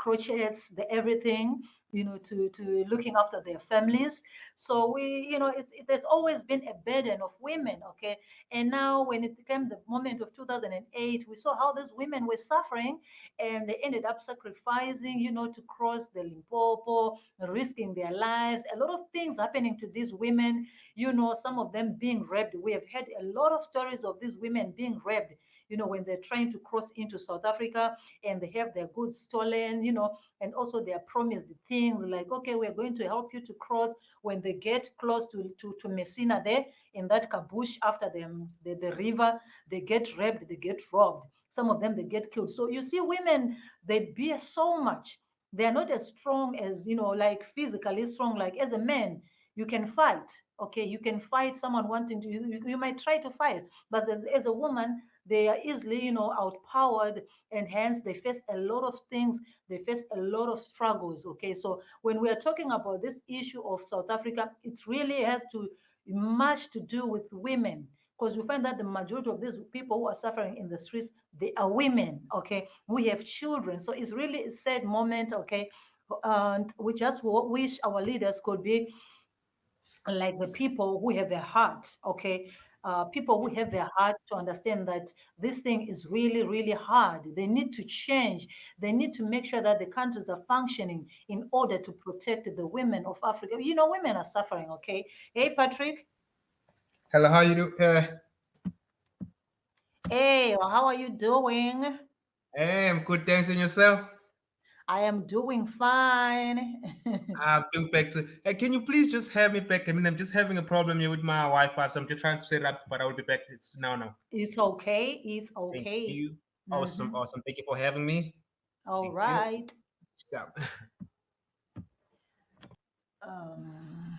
crochets, the everything, to looking after their families. So there's always been a burden of women, okay? And now when it came the moment of 2008, we saw how these women were suffering, and they ended up sacrificing, to cross the Limpopo, risking their lives. A lot of things happening to these women, some of them being raped. We have had a lot of stories of these women being raped, when they're trying to cross into South Africa, and they have their goods stolen, and also they are promised things like, okay, we're going to help you to cross. When they get close to Messina there, in that caboose after the river, they get raped, they get robbed. Some of them, they get killed. So you see, women, they bear so much. They're not as strong as, like physically strong, like as a man. You can fight, okay? You can fight someone wanting to, you might try to fight, but as a woman, they are easily, outpowered, and hence they face a lot of things. They face a lot of struggles, okay? So when we are talking about this issue of South Africa, it really has to much to do with women, because we find that the majority of these people who are suffering in the streets, they are women, okay? We have children, so it's really a sad moment, okay? And we just wish our leaders could be like the people who have a heart, okay? People who have a heart to understand that this thing is really, really hard. They need to change. They need to make sure that the countries are functioning in order to protect the women of Africa. Women are suffering, okay? Hey, Patrick. Hello, how you do? Hey, how are you doing? Hey, I'm good. Thanks, and yourself? I am doing fine. I'm doing back to. Hey, can you please just have me back? I mean, I'm just having a problem here with my Wi-Fi, so I'm just trying to set it up, but I will be back. It's now. It's okay. It's Thank okay. you. Awesome, Mm-hmm. awesome. Thank you for having me. All Thank you. right. Stop. Um,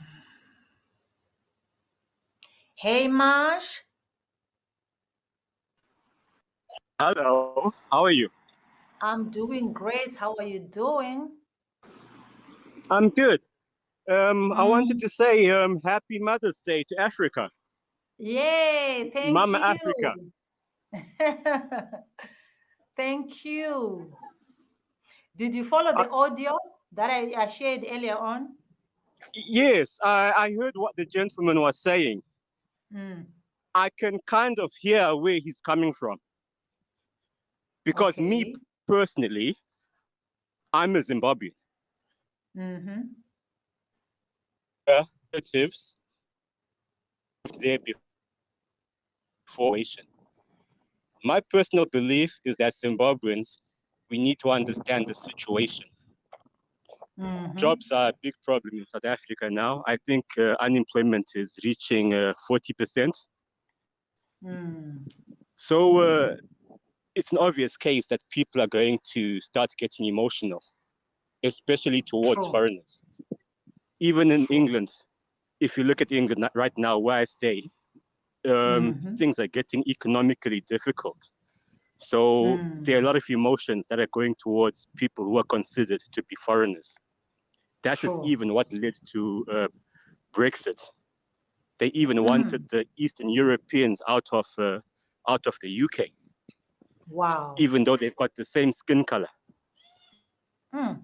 hey, Marsh. Hello, how are you? I'm doing great. How are you doing? I'm good. I wanted Mm. to say Happy Mother's Day to Africa, Yay, thank Mama you. Africa. Thank you. Did you follow Uh, the audio that I shared earlier on? yes, I heard what the gentleman was saying. Mm. I can kind of hear where he's coming from because me Okay. personally, I'm a Zimbabwean. Mm-hmm. Relatives there before. My personal belief is that Zimbabweans, we need to understand the situation. Mm-hmm. Jobs are a big problem in South Africa now. I think unemployment is reaching 40%. Mm. So it's an obvious case that people are going to start getting emotional, especially towards True. foreigners. Even in True. England, if you look at England right now, where I stay, Mm-hmm. things are getting economically difficult. So there are a Mm. lot of emotions that are going towards people who are considered to be foreigners. That is True. even what led to Brexit. They even wanted Mm. the Eastern Europeans out of the UK, Wow. even though they've got the same skin color. Mm.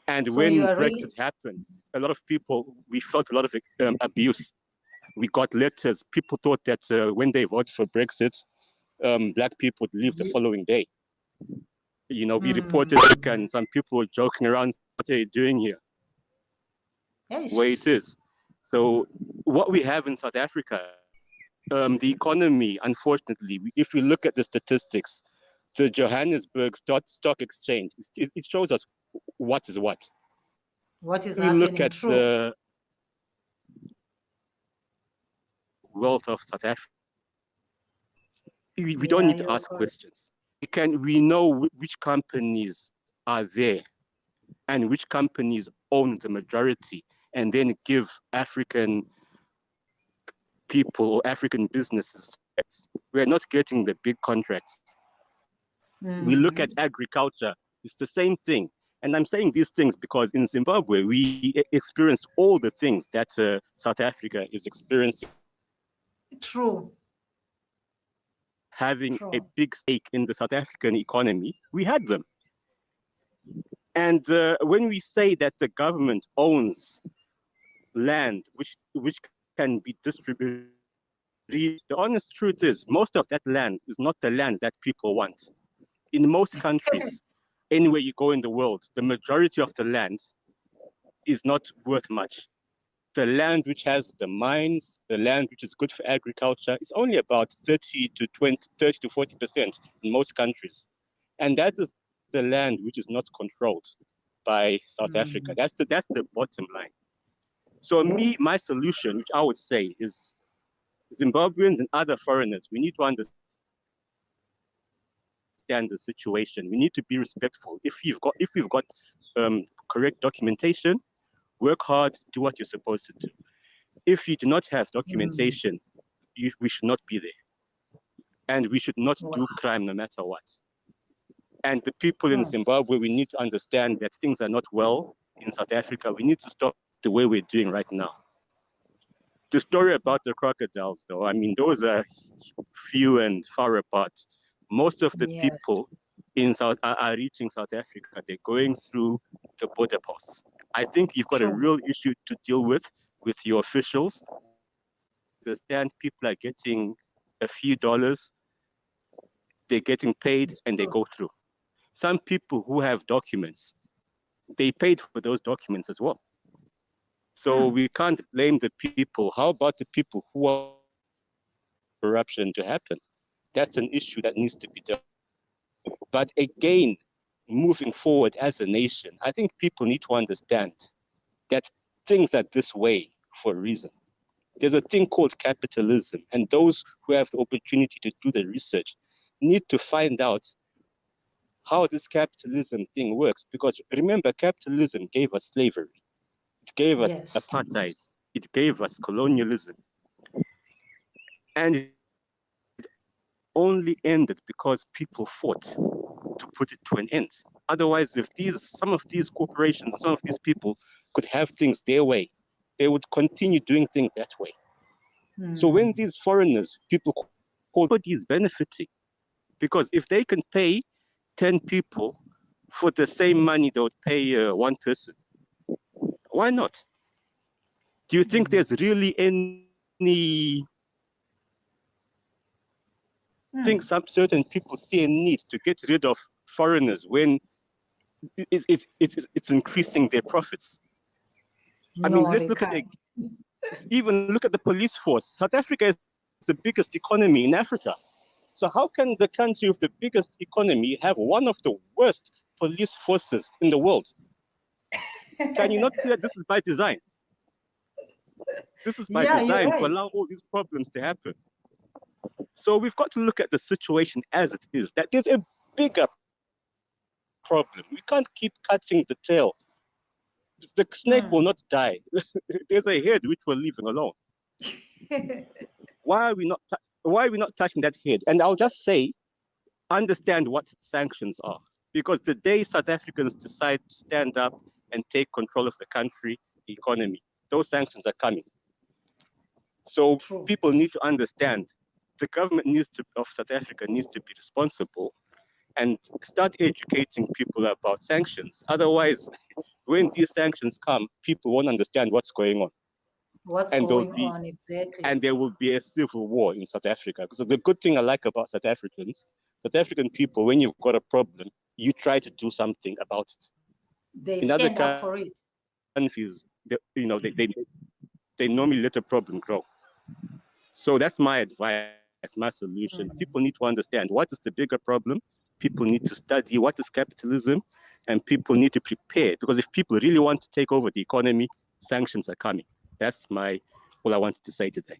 And So you when are Brexit really happened, a lot of people, we felt a lot of abuse. We got letters. People thought that when they voted for Brexit, Black people would leave the following day. We reported mm. and some people were joking around, what are you doing here? Where Yes. it is. So what we have in South Africa, the economy, unfortunately, if we look at the statistics, the Johannesburg Stock Exchange, it shows us what is what. What is We look happening? at True. the wealth of South Africa. We don't Yeah, need to you're ask correct. questions. We know which companies are there and which companies own the majority, and then give African people or African businesses. We're not getting the big contracts. We look at Mm-hmm. agriculture, it's the same thing. And I'm saying these things because in Zimbabwe, we experienced all the things that South Africa is experiencing. True. Having a True. big stake in the South African economy, we had them. And when we say that the government owns land which can be distributed, the honest truth is most of that land is not the land that people want. In most countries, anywhere you go in the world, the majority of the land is not worth much. The land which has the mines, the land which is good for agriculture, is only about 30 to 40% in most countries. And that is the land which is not controlled by South Africa. That's the bottom line. So my solution, which I would say is Zimbabweans and other foreigners, we need to understand the situation. We need to be respectful. If we've got correct documentation, work hard, do what you're supposed to do. If you do not have documentation, we should not be there. And we should not do crime no matter what. And the people in Zimbabwe, we need to understand that things are not well in South Africa. We need to stop the way we're doing right now. The story about the crocodiles, though, I mean, those are few and far apart. Most of the people in are reaching South Africa. They're going through the border posts. I think you've got a real issue to deal with your officials. Understand people are getting a few dollars, they're getting paid, and they go through. Some people who have documents, they paid for those documents as well. So we can't blame the people. How about the people who want corruption to happen? That's an issue that needs to be dealt with. But again, moving forward as a nation, I think people need to understand that things are this way for a reason. There's a thing called capitalism, and those who have the opportunity to do the research need to find out how this capitalism thing works. Because remember, capitalism gave us slavery. It gave us apartheid. It gave us colonialism. And it only ended because people fought to put it to an end. Otherwise, if some of these corporations, some of these people could have things their way, they would continue doing things that way. So when these foreigners, people call, nobody is benefiting. Because if they can pay 10 people for the same money they would pay one person, why not? Do you think there's really any think some certain people see a need to get rid of foreigners when it's increasing their profits? I mean, let's look at even look at the police force. South Africa is the biggest economy in Africa. So how can the country with the biggest economy have one of the worst police forces in the world? Can you not see that this is by design? This is by design to allow all these problems to happen. So we've got to look at the situation as it is, that there's a bigger problem. We can't keep cutting the tail. The snake will not die. There's a head which we're leaving alone. Why are we not touching that head? And I'll just say, understand what sanctions are. Because the day South Africans decide to stand up and take control of the country, the economy, those sanctions are coming. So people need to understand the government of South Africa needs to be responsible and start educating people about sanctions. Otherwise, when these sanctions come, people won't understand what's going on. Exactly. And there will be a civil war in South Africa. Because the good thing I like about South African people, when you've got a problem, you try to do something about it. They stand up for it. Countries, they normally let a problem grow. So that's my advice, my solution. People need to understand what is the bigger problem. People need to study what is capitalism, and people need to prepare. Because if people really want to take over the economy, sanctions are coming. That's all I wanted to say today.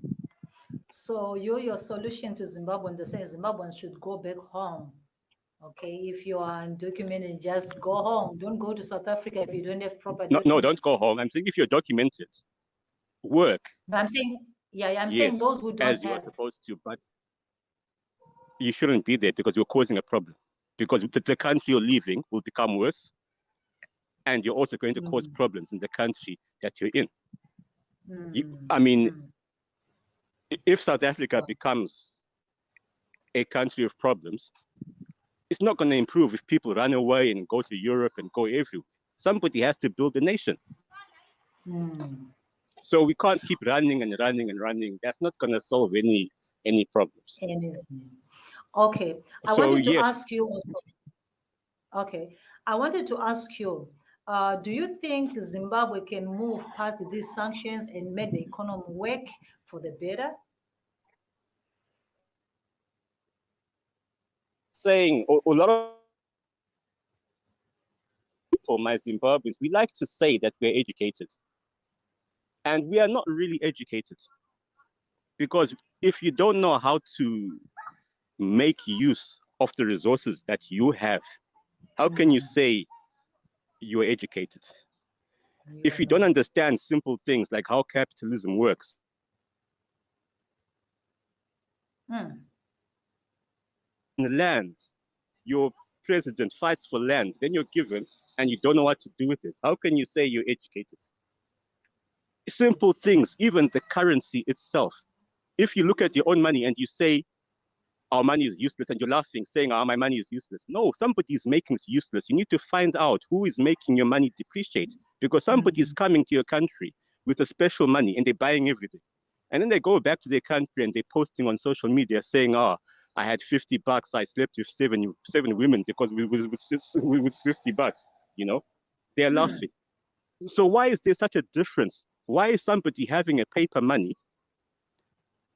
So your solution to Zimbabweans are saying Zimbabweans should go back home. Okay, if you are undocumented, just go home. Don't go to South Africa if you don't have proper documents. No, don't go home. I'm saying if you're documented, work. But I'm saying, I'm saying those who don't as you are supposed to, but you shouldn't be there because you're causing a problem. Because the country you're leaving will become worse, and you're also going to cause problems in the country that you're in. I mean, if South Africa becomes a country of problems, It's not going to improve if people run away and go to Europe and go everywhere. Somebody has to build a nation. So we can't keep running and running and running. That's not going to solve any problems. Anything. Okay. I So wanted to yes, ask you also. Okay. I wanted to ask you, do you think Zimbabwe can move past these sanctions and make the economy work for the better? saying a lot of people, my Zimbabweans, we like to say that we're educated. And we are not really educated. Because if you don't know how to make use of the resources that you have, how can you say you're educated? If you don't understand simple things like how capitalism works, in the land, your president fights for land, then you're given, and you don't know what to do with it. How can you say you're educated? Simple things, even the currency itself. If you look at your own money and you say, our money is useless, and you're laughing, saying, my money is useless. No, somebody is making it useless. You need to find out who is making your money depreciate, because somebody is coming to your country with a special money and they're buying everything. And then they go back to their country and they're posting on social media saying, I had $50, I slept with seven women because with $50, you know, they're laughing. So why is there such a difference? Why is somebody having a paper money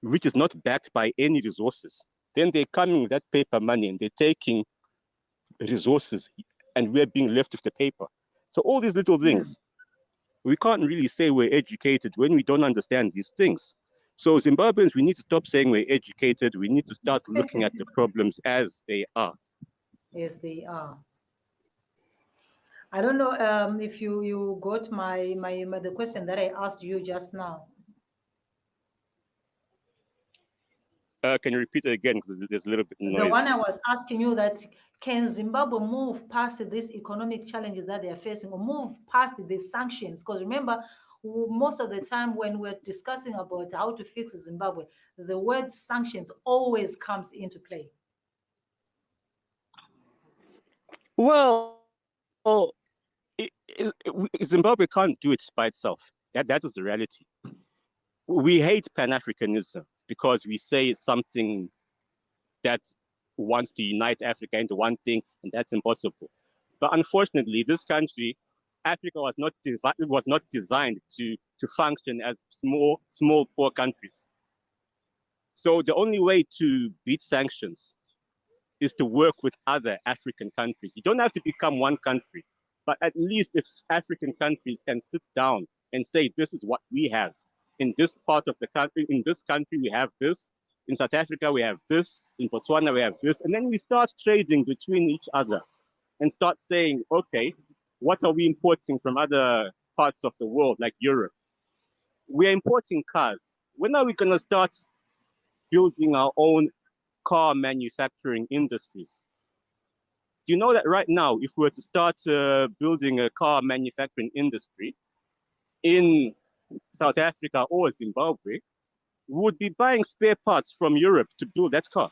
which is not backed by any resources? Then they're coming with that paper money and they're taking resources and we're being left with the paper. So all these little things, we can't really say we're educated when we don't understand these things. So Zimbabweans, we need to stop saying we're educated. We need to start looking at the problems as they are. Yes, they are. I don't know if you got my the question that I asked you just now. Can you repeat it again? Because there's a little bit of noise. The one I was asking you, that can Zimbabwe move past these economic challenges that they are facing, or move past these sanctions? Because remember, most of the time when we're discussing about how to fix Zimbabwe, the word sanctions always comes into play. Well, Zimbabwe can't do it by itself. That is the reality. We hate Pan-Africanism because we say it's something that wants to unite Africa into one thing, and that's impossible. But unfortunately, this country, Africa was not designed to function as small, poor countries. So the only way to beat sanctions is to work with other African countries. You don't have to become one country, but at least if African countries can sit down and say, this is what we have. In this part of the country, in this country, we have this. In South Africa, we have this. In Botswana, we have this. And then we start trading between each other and start saying, okay, what are we importing from other parts of the world, like Europe? We're importing cars. When are we going to start building our own car manufacturing industries? Do you know that right now, if we were to start building a car manufacturing industry in South Africa or Zimbabwe, we would be buying spare parts from Europe to build that car.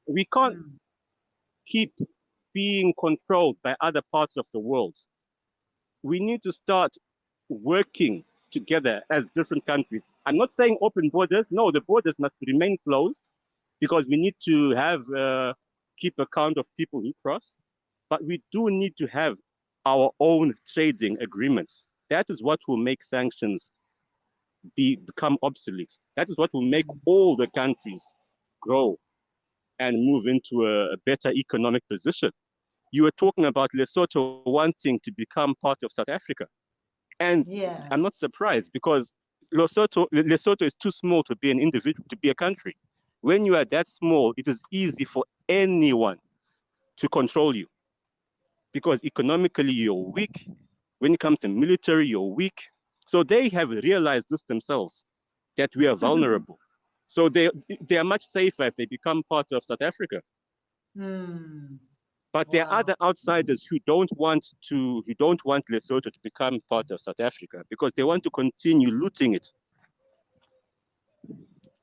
We can't keep being controlled by other parts of the world. We need to start working together as different countries. I'm not saying open borders. No, the borders must remain closed because we need to have keep account of people who cross. But we do need to have our own trading agreements. That is what will make sanctions become obsolete. That is what will make all the countries grow and move into a better economic position. You were talking about Lesotho wanting to become part of South Africa. And I'm not surprised because Lesotho is too small to be an individual, to be a country. When you are that small, it is easy for anyone to control you because economically you're weak. When it comes to military, you're weak. So they have realized this themselves, that we are vulnerable. So they are much safer if they become part of South Africa. But there are other outsiders who don't want Lesotho to become part of South Africa because they want to continue looting it.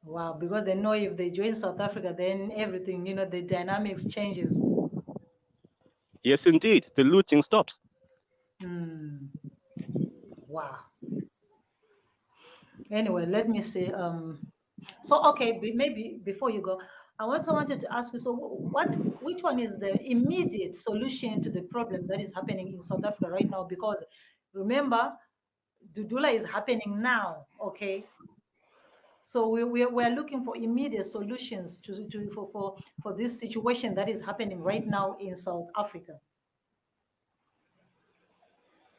Wow, because they know if they join South Africa, then everything, the dynamics changes. Yes, indeed, the looting stops. Hmm. Wow. Anyway, let me see. So okay, maybe before you go, I also wanted to ask you. So, which one is the immediate solution to the problem that is happening in South Africa right now? Because remember, Dudula is happening now. Okay, so we're looking for immediate solutions for this situation that is happening right now in South Africa.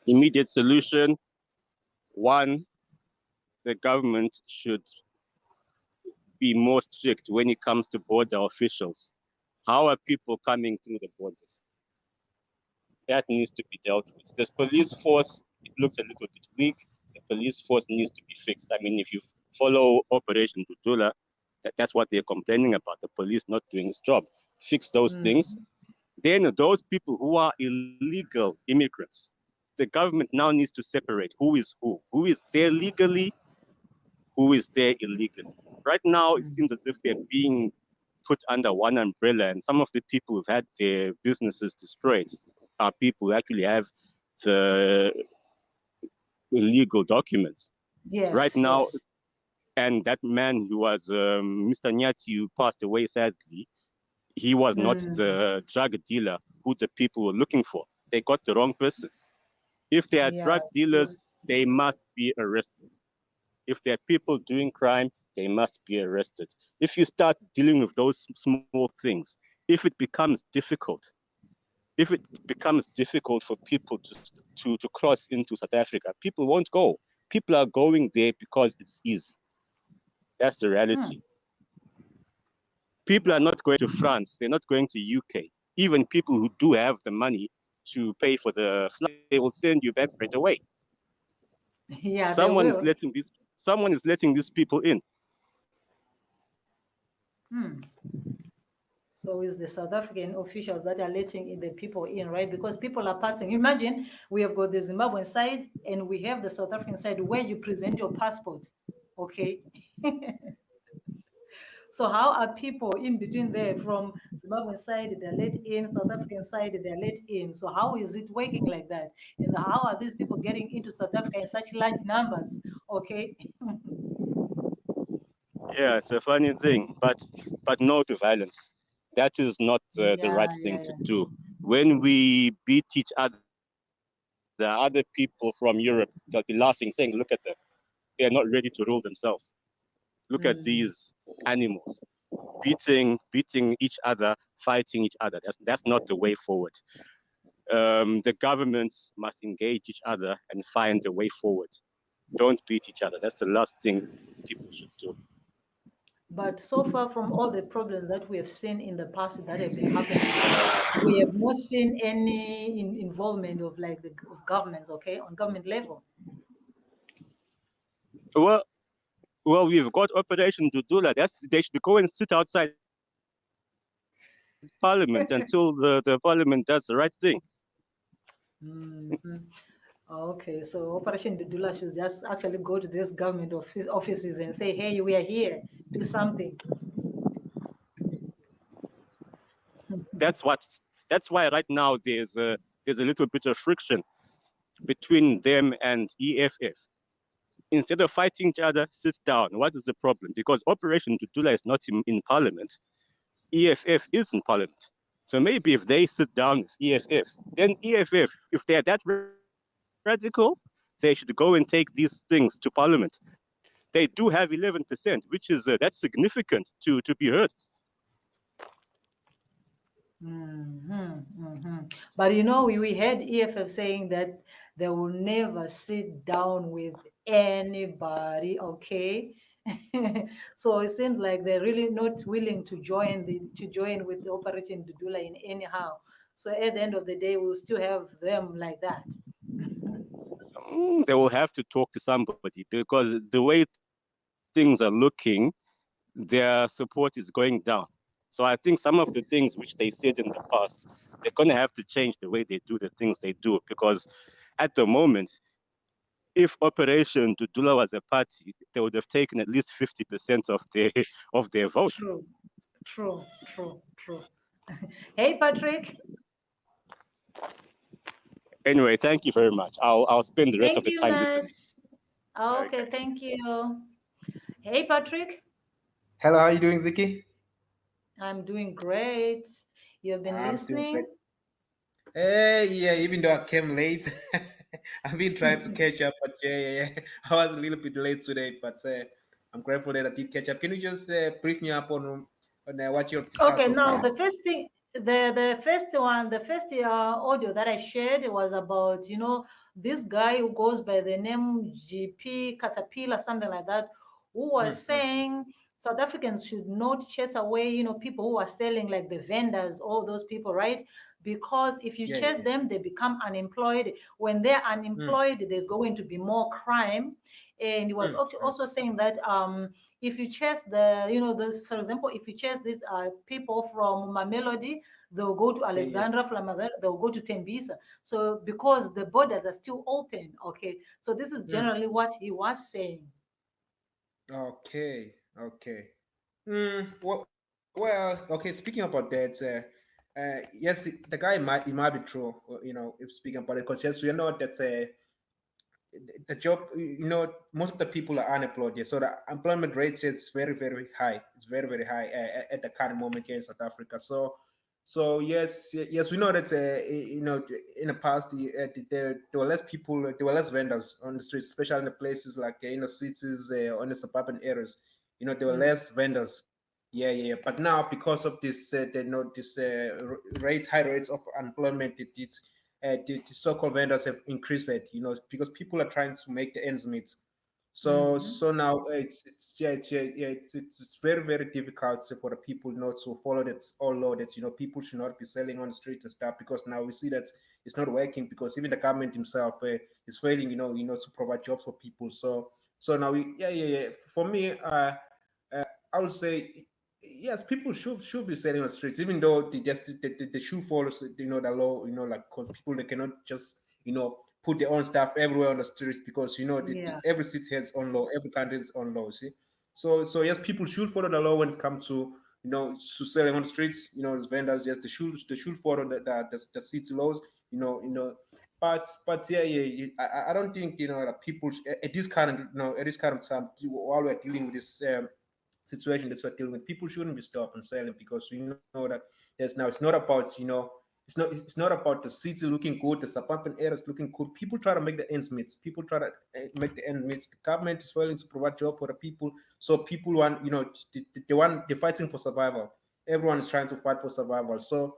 Immediate solution: one, the government should be more strict when it comes to border officials. How are people coming through the borders? That needs to be dealt with. This police force, it looks a little bit weak. The police force needs to be fixed. I mean, if you follow Operation Tutula, that's what they're complaining about, the police not doing its job. Fix those things. Then those people who are illegal immigrants, the government now needs to separate who is there legally, who is there illegally. Right now, it seems as if they're being put under one umbrella, and some of the people who've had their businesses destroyed are people who actually have the legal documents. Right Yes, now, yes. and that man who was Mr. Nyati, who passed away sadly, he was not the drug dealer who the people were looking for. They got the wrong person. If they are Yeah. drug dealers, they must be arrested. If there are people doing crime, they must be arrested. If you start dealing with those small things, if it becomes difficult, if it becomes difficult for people to cross into South Africa, people won't go. People are going there because it's easy. That's the reality. People are Wow. not going to France. They're not going to UK. Even people who do have the money to pay for the flight, they will send you back right away. Yeah, they will. Someone is letting these people in. Hmm. So it's the South African officials that are letting the people in, right? Because people are passing. Imagine we have got the Zimbabwean side and we have the South African side where you present your passport. Okay. So how are people in between there from Zimbabwean side, they're let in, South African side, they're let in. So how is it working like that? And how are these people getting into South Africa in such large numbers? Okay. Yeah, it's a funny thing, but no to violence. That is not the Yeah, right thing yeah, to yeah. do. When we beat each other, other people from Europe, they'll be laughing, saying, "Look at them. They are not ready to rule themselves. Look at these Mm. animals beating each other, fighting each other. That's not the way forward. The governments must engage each other and find a way forward. Don't beat each other. That's the last thing people should do. But so far from all the problems that we have seen in the past that have been happening, we have not seen any involvement of like of governments, okay, on government level. Well, well, we've got Operation Dudula. They should go and sit outside Parliament until the Parliament does the right thing. Mhm. Okay, so Operation Dudula should just actually go to this government offices and say, hey, we are here, do something. That's why right now there's a little bit of friction between them and EFF. Instead of fighting each other, sit down. What is the problem? Because Operation Dudula is not in Parliament. EFF is in Parliament. So maybe if they sit down with EFF, then EFF, if they're that radical, they should go and take these things to Parliament. They do have 11%, which is that's significant to be heard. But we had EFF saying that they will never sit down with anybody, okay? So it seems like they're really not willing to join with the Operation Dudula in anyhow. So at the end of the day, we'll still have them like that. They will have to talk to somebody because the way things are looking, their support is going down. So I think some of the things which they said in the past, they're going to have to change the way they do the things they do because at the moment, if Operation Dudula was a party, they would have taken at least 50% of their vote. True, true, true, true. Hey, Patrick. Anyway, thank you very much. I'll spend the rest of Thank the you, time man. listening. Okay, Okay. thank you. Hey, Patrick. Hello, how you doing, Ziki? I'm doing great. You've been I'm still great. listening? Yeah, even though I came late, I've been trying to catch up, but yeah. I was a little bit late today, but I'm grateful that I did catch up. Can you just brief me up on what you've discussed Okay, so now far? the first thing, the first audio that I shared was about, this guy who goes by the name GP Caterpillar, something like that, who was Mm-hmm. saying South Africans should not chase away, people who are selling, like the vendors, all those people, right? Because if you Yeah, chase yeah. them, they become unemployed. When they're Mm, unemployed, there's going to be more crime. And he was mm, mm. also saying that if you chase the, for example, if you chase these people from Mamelodi, they'll go to Yeah, yeah. Alexandra, they'll go to Tembisa. So because the borders are still open, okay. So this is Mm. generally what he was saying. Okay, okay. Well, okay. Speaking about that, yes, the guy might be true. If speaking about it, because yes, we know that the job, most of the people are unemployed. Yeah, so the employment rate is very, very high. It's very, very high at the current moment here in South Africa. So yes, yes, we know that in the past there were less people, there were less vendors on the streets, especially in the places like in the cities or in the suburban areas. There were Mm. less vendors. Yeah, yeah, yeah. But now because of this, this rates, high rates of unemployment, the so-called vendors have increased it. Because people are trying to make the ends meet. Mm-hmm. So now it's yeah, it's very, very difficult for the people not to follow that all law that people should not be selling on the streets and stuff, because now we see that it's not working, because even the government himself is failing to provide jobs for people. So now yeah, for me I would say yes, people should be selling on the streets, even though the shoe follows the law, like, because people, they cannot just put their own stuff everywhere on the streets, because Yeah. every city has own law, every country has own law. See, so yes, people should follow the law when it comes to to selling on the streets. As vendors, yes, they should follow the city laws. But yeah, I don't think that people at this current at this current time, while we're dealing with this situation that we're dealing with, people shouldn't be stopped and selling, because we know that it's not about it's not about the city looking good, the suburban areas looking good. People try to make the ends meet. People try to make the ends meet. The government is failing to provide job for the people, so people want they're fighting for survival. Everyone is trying to fight for survival. So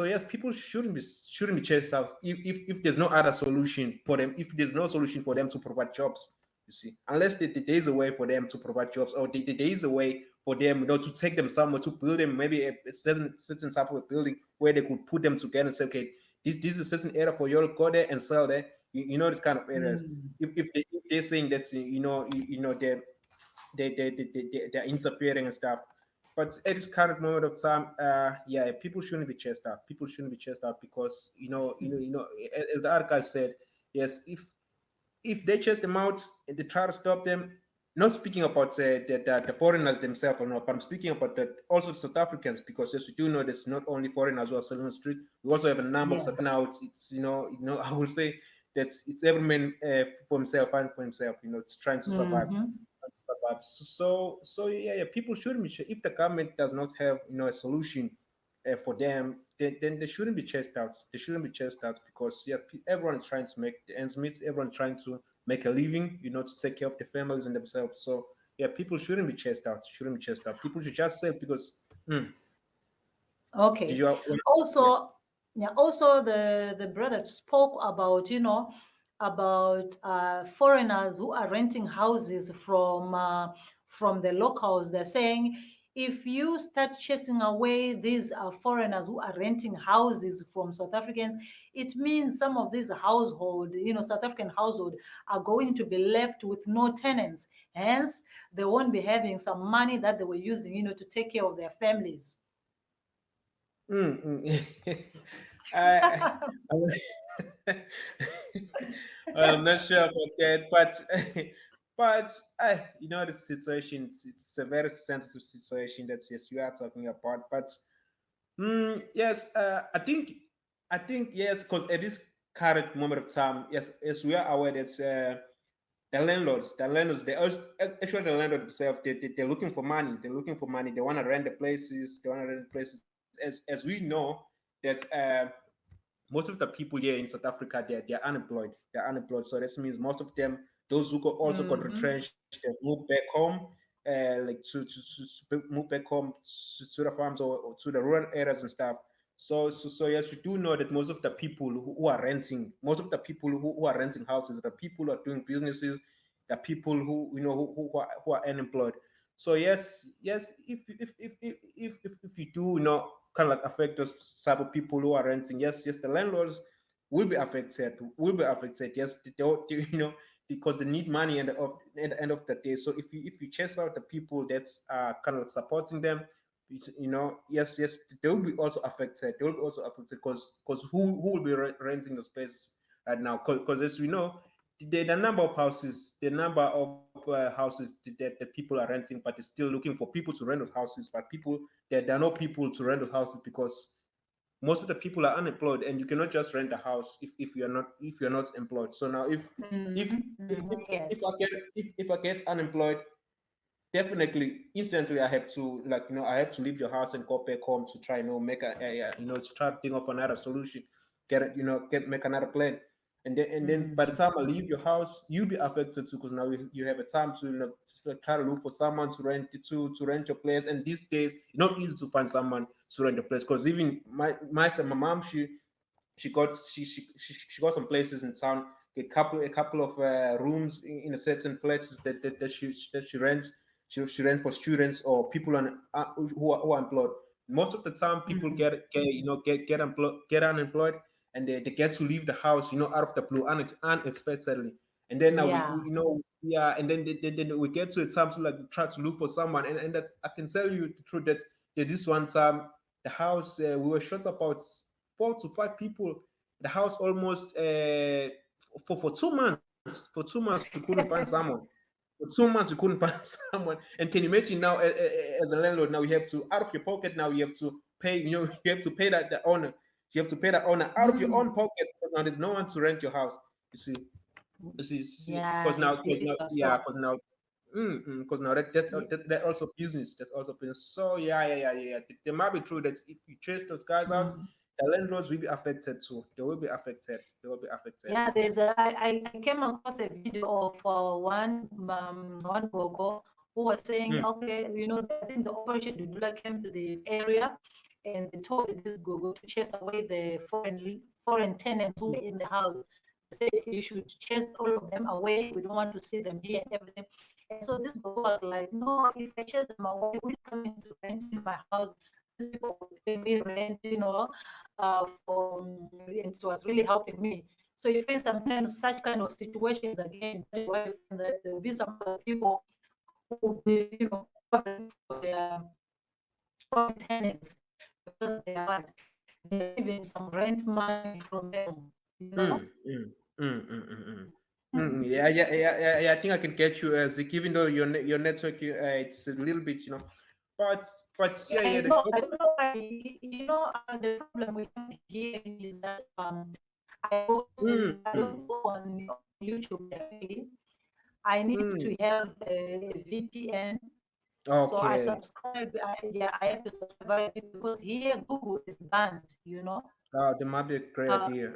yes, people shouldn't be chased out if there's no other solution for them. If there's no solution for them to provide jobs, you see, unless there is a way for them to provide jobs, or there is a way for them, to take them somewhere, to build them maybe a certain type of building where they could put them together and say, okay, this is a certain area for you all, go there and sell there. This kind of areas. Mm. If they're saying that's they're interfering and stuff. But at this current moment of time, yeah, people shouldn't be chased out. People shouldn't be chased out, because as the other guy said, yes, if they chase them out and they try to stop them, not speaking about the foreigners themselves or not, but I'm speaking about also South Africans, because as we do know, there's not only foreigners who are selling on the street. We also have a number of Yeah. South now. It's I will say that it's every man for himself and for himself. It's trying to survive. Mm-hmm. So yeah, people shouldn't be if the government does not have a solution for them, then they shouldn't be chased out. They shouldn't be chased out, because yeah, everyone is trying to make the ends meet. Everyone trying to make a living, to take care of their families and themselves. So yeah, people shouldn't be chased out. Shouldn't be chased out. People should just save, because did Okay. you? Yeah. Also, yeah, also the brother spoke about, about foreigners who are renting houses from the locals. They're saying if you start chasing away these foreigners who are renting houses from South Africans, it means some of these household, South African household are going to be left with no tenants. Hence, they won't be having some money that they were using, to take care of their families. Mm, mm. I, I, Well, I'm not sure about that, but but the situation. It's a very sensitive situation that yes, you are talking about. But yes, I think yes, because at this current moment of time, yes, we are aware that the landlords, actually the landlord themselves, they're looking for money. They're looking for money. They want to rent the places. They want to rent the places. As we know that most of the people here in South Africa, they're unemployed. They're unemployed. So this means most of them, those who also got Mm-hmm. retrenched, they move back home, like to move back home to the farms or to the rural areas and stuff. So yes, we do know that most of the people who are renting, most of the people who are renting houses, the people who are doing businesses, the people who who are unemployed. So yes, if you do kind of like affect those type of people who are renting, yes, the landlords will be affected. Yes, because they need money at the end of the day. So if you chase out the people that's kind of supporting them, yes, they will be also affected. They will be also affected because who will be renting the space right now? Because as we know, the number of houses, the number of houses that the people are renting, but they're still looking for people to rent those houses. But there are no people to rent those houses because most of the people are unemployed, and you cannot just rent a house if you're not employed. So now if Mm-hmm. Mm-hmm. if Yes. I get if I get unemployed, definitely instantly I have to I have to leave your house and go back home to try to try to think of another solution, make another plan. And then by the Mm-hmm. time I leave your house, you'll be affected too because now you have a time to try to look for someone to rent your place. And these days it's not easy to find someone to rent the place because even my mom, she got some places in town, a couple of rooms in a certain places that she rents. She rent for students or people who are employed. Most of the time, people Mm-hmm. get unemployed, and they get to leave the house, out of the blue, unexpectedly. And then now Yeah. yeah, and then we get to a time to try to look for someone, and that I can tell you the truth that this one time the house, we were short about 4 to 5 people. The house almost for 2 months. For 2 months we couldn't find someone. For 2 months we couldn't find someone. And can you imagine now, as a landlord, now you have to out of your pocket. Now you have to pay. You have to pay that the owner. You have to pay the owner out of your Mm. own pocket. Now there's no one to rent your house. You see, Yeah, because it's now, difficult. yeah, So, because now that also business. That's also business. So yeah. It might be true that if you chase those guys out, mm. the landlords will be affected too. They will be affected. They will be affected. Yeah, I came across a video of one gogo who was saying, Mm, okay, I think the Operation Dudula came to the area, and they told this gogo to chase away the foreign tenants who were in the house. They said you should chase all of them away. We don't want to see them here and everything. And so this gogo was like, no, if I chase them away, who's coming to rent in my house? These people will pay me rent, and it was really helping me. So you find sometimes such kind of situations again, that's why you find that there will be some other people who will be, covering for their foreign tenants because they are what? They're giving some rent money from them. mm, mm, Yeah. I think I can get you, Zik, even though your network, it's a little bit, but Yeah, yeah. I don't know why. The problem we have here is that I Mm, don't go on YouTube directly. I need to mm. have a VPN. So I Okay. subscribe. I have to subscribe because here Google is banned. That might be a great Uh, idea.